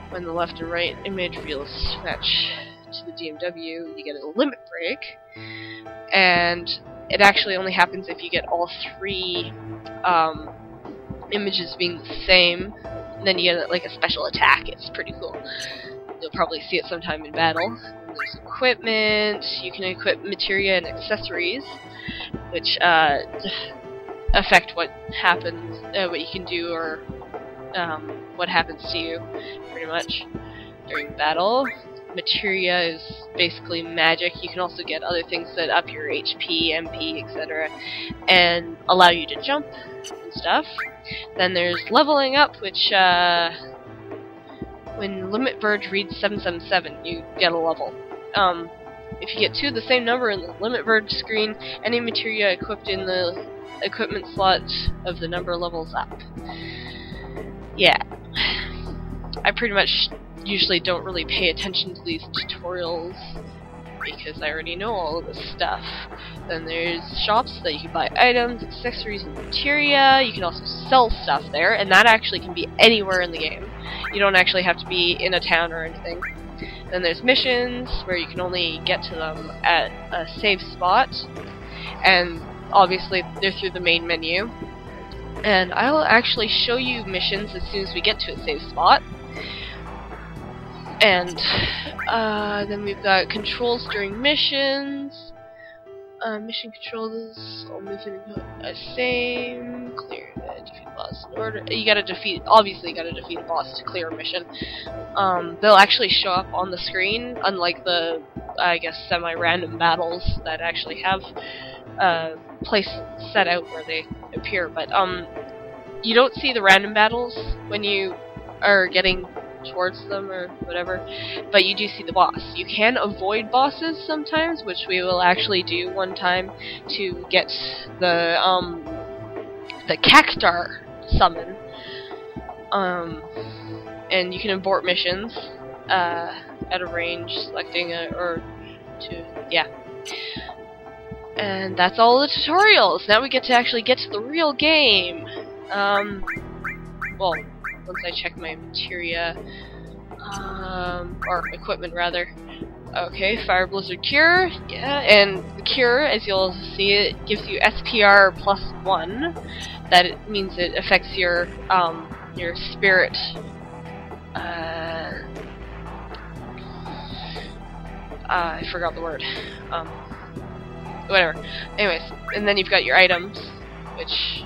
when the left and right image reveals match to the DMW, you get a limit break, and it actually only happens if you get all three images being the same. Then you get like a special attack. It's pretty cool. You'll probably see it sometime in battle. And there's equipment. You can equip materia and accessories, which affect what happens, what you can do, or what happens to you, pretty much, during battle. Materia is basically magic. You can also get other things that up your HP, MP, etc., and allow you to jump and stuff. Then there's leveling up, which, when Limit Verge reads 777, you get a level. If you get two of the same number in the Limit Verge screen, any materia equipped in the equipment slot of the number levels up. Yeah. I pretty much usually don't really pay attention to these tutorials because I already know all of this stuff. Then there's shops that you can buy items, accessories, and materia. You can also sell stuff there, and that actually can be anywhere in the game. You don't actually have to be in a town or anything. Then there's missions, where you can only get to them at a save spot, and obviously they're through the main menu. And I'll actually show you missions as soon as we get to a save spot. And then we've got controls during missions. Mission controls, all moving the same. Clear, defeat boss in order. You gotta defeat, obviously, you gotta defeat a boss to clear a mission. They'll actually show up on the screen, unlike the, I guess, semi-random battles that actually have a place set out where they appear. But you don't see the random battles when you are getting towards them or whatever, but you do see the boss. You can avoid bosses sometimes, which we will actually do one time to get the Cactar summon. And you can abort missions at a range, selecting yeah. And that's all the tutorials. Now we get to actually get to the real game. Well, once I check my materia, or equipment rather. Okay, Fire Blizzard Cure, yeah, and the Cure, as you'll see, it gives you SPR +1. That it means it affects your spirit, I forgot the word, whatever. Anyways, and then you've got your items, which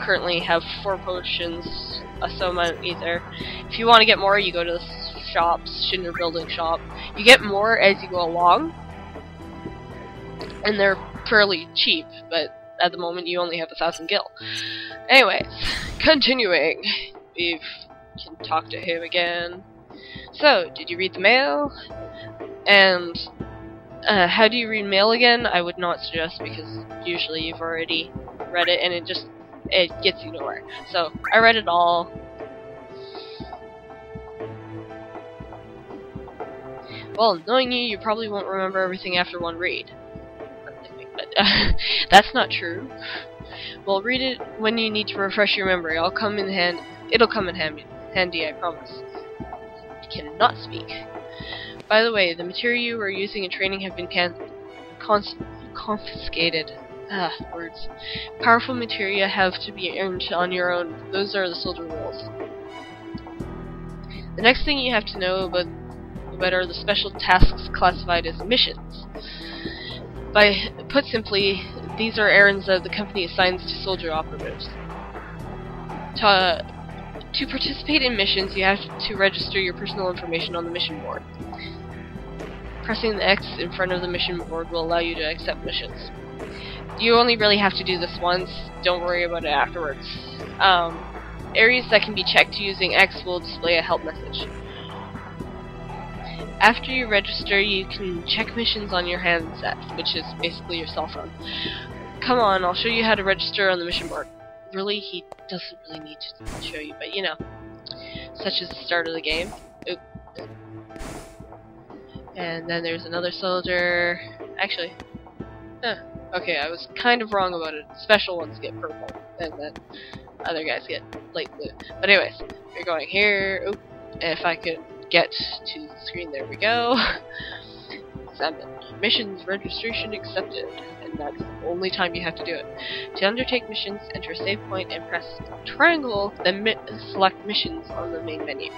currently have 4 potions, a Soma Ether. If you want to get more, you go to the shops, Shinder Building Shop. You get more as you go along, and they're fairly cheap, but at the moment you only have 1,000 gil. Anyways, continuing. We can talk to him again. So, did you read the mail? And how do you read mail again? I would not suggest, because usually you've already read it and it gets you nowhere. So, I read it all. Well, knowing you probably won't remember everything after one read. But that's not true. Well, read it when you need to refresh your memory. It'll come in handy, I promise. I cannot speak. By the way, the material you were using in training have been confiscated. Words. Powerful materia have to be earned on your own. Those are the soldier rules. The next thing you have to know about are the special tasks classified as missions. Put simply, these are errands that the company assigns to soldier operatives. To participate in missions, you have to register your personal information on the mission board. Pressing the X in front of the mission board will allow you to accept missions. You only really have to do this once, don't worry about it afterwards. Areas that can be checked using X will display a help message. After you register, you can check missions on your handset, which is basically your cell phone. Come on, I'll show you how to register on the mission board. Really? He doesn't really need to show you, but you know. Such as the start of the game. Oop. And then there's another soldier. Actually, okay, I was kind of wrong about it. Special ones get purple, and then other guys get light blue. But anyways, we're going here. Oop. And if I could get to the screen. There we go. Examine. Missions registration accepted. And that's the only time you have to do it. To undertake missions, enter a save point and press triangle, then select missions on the main menu.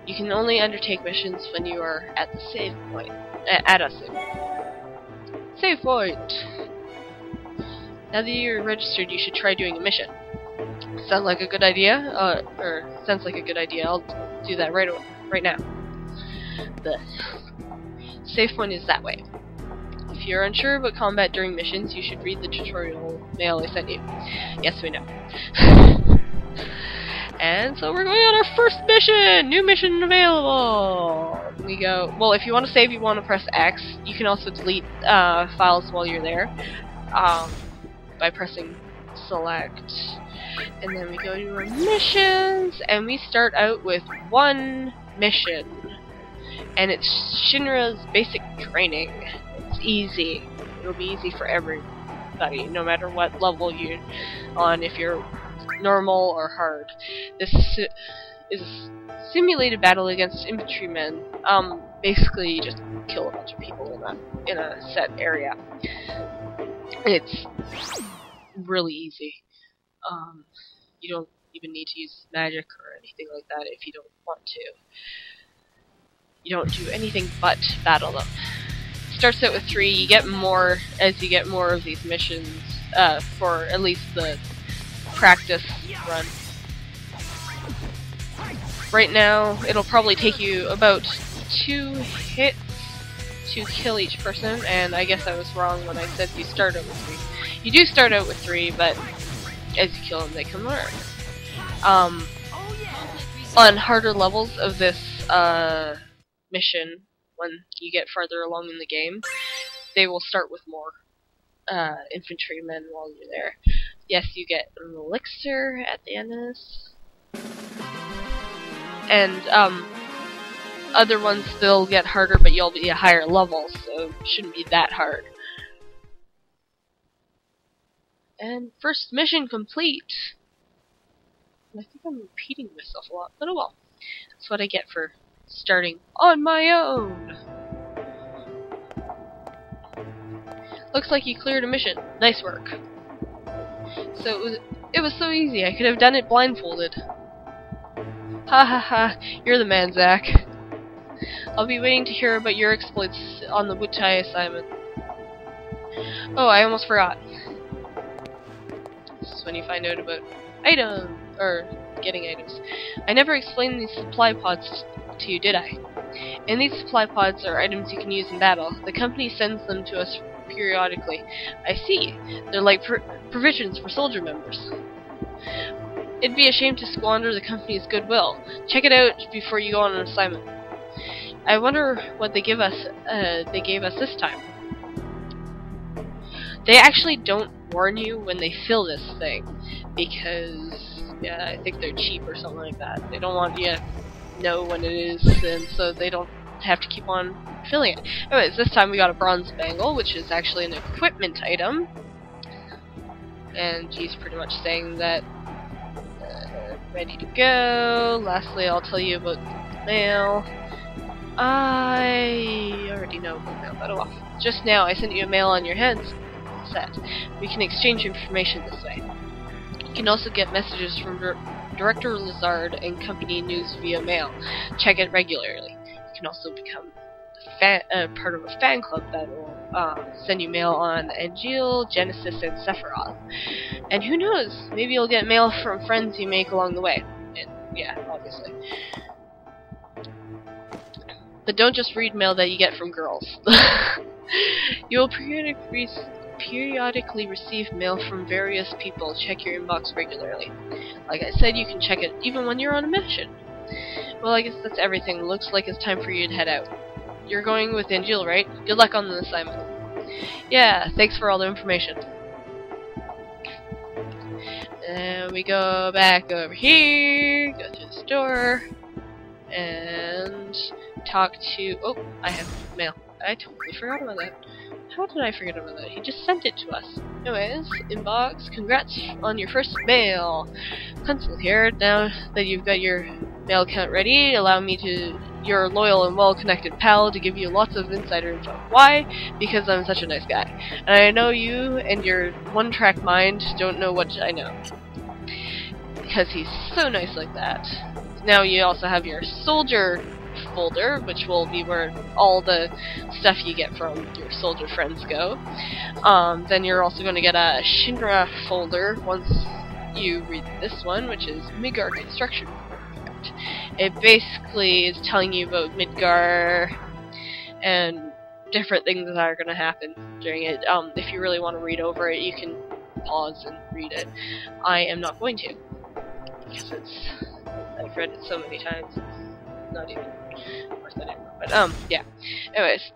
You can only undertake missions when you are at the save point. At a save point! Now that you're registered, you should try doing a mission. Sound like a good idea? Sounds like a good idea. I'll do that right now. The save point is that way. If you're unsure about combat during missions, you should read the tutorial mail I sent you. Yes, we know. And so we're going on our first mission! New mission available! We go... Well, if you want to save, you want to press X. You can also delete files while you're there by pressing select. And then we go to our missions, and we start out with one mission. And it's Shinra's basic training. It's easy. It'll be easy for everybody, no matter what level you're on, if you're normal or hard. This is a simulated battle against infantrymen. Basically you just kill a bunch of people in a set area. It's really easy. You don't even need to use magic or anything like that if you don't want to. You don't do anything but battle them. Starts out with 3. You get more as you get more of these missions, for at least the practice run. Right now, it'll probably take you about 2 hits to kill each person, and I guess I was wrong when I said you start out with 3. You do start out with 3, but as you kill them, they can learn. On harder levels of this mission, when you get farther along in the game, they will start with more infantrymen while you're there. Yes, you get an elixir at the end of this. And other ones they'll get harder, but you'll be a higher level, so it shouldn't be that hard. And first mission complete. I think I'm repeating myself a lot, but oh well. That's what I get for starting on my own. Looks like you cleared a mission. Nice work. So it was so easy. I could have done it blindfolded. Ha ha ha. You're the man, Zach. I'll be waiting to hear about your exploits on the Wutai assignment. Oh, I almost forgot. This is when you find out about items, or getting items. I never explained these supply pods to you, did I? And these supply pods are items you can use in battle. The company sends them to us periodically. I see. They're like provisions for soldier members. It'd be a shame to squander the company's goodwill. Check it out before you go on an assignment. I wonder what they gave us this time. They actually don't warn you when they fill this thing, because yeah, I think they're cheap or something like that. They don't want you to know when it is, and so they don't have to keep on filling it. Anyways, this time we got a bronze bangle, which is actually an equipment item, and he's pretty much saying that ready to go. Lastly, I'll tell you about mail. I already know about mail, but oh well. Just now I sent you a mail on your headset. We can exchange information this way. You can also get messages from Director Lazard and company news via mail. Check it regularly. You can also become part of a fan club that will send you mail on Angeal, Genesis, and Sephiroth. And who knows, maybe you'll get mail from friends you make along the way. And yeah, obviously. But don't just read mail that you get from girls. You will periodically receive mail from various people. Check your inbox regularly. Like I said, you can check it even when you're on a mission. Well, I guess that's everything. Looks like it's time for you to head out. You're going with Angeal, right? Good luck on the assignment. Yeah, thanks for all the information. And we go back over here, go to the store, and talk to... Oh, I have mail. I totally forgot about that. How did I forget about that? He just sent it to us. Anyways, inbox, congrats on your first mail. Pencil here, now that you've got your Mail account ready. Allow me to, your loyal and well-connected pal, to give you lots of insider info. Why? Because I'm such a nice guy. And I know you and your one-track mind don't know what I know. Because he's so nice like that. Now you also have your soldier folder, which will be where all the stuff you get from your soldier friends go. Then you're also going to get a Shinra folder once you read this one, which is Midgar Construction. It basically is telling you about Midgar and different things that are going to happen during it. If you really want to read over it, you can pause and read it. I am not going to, because I've read it so many times, it's not even worth it anymore. But, yeah. Anyways,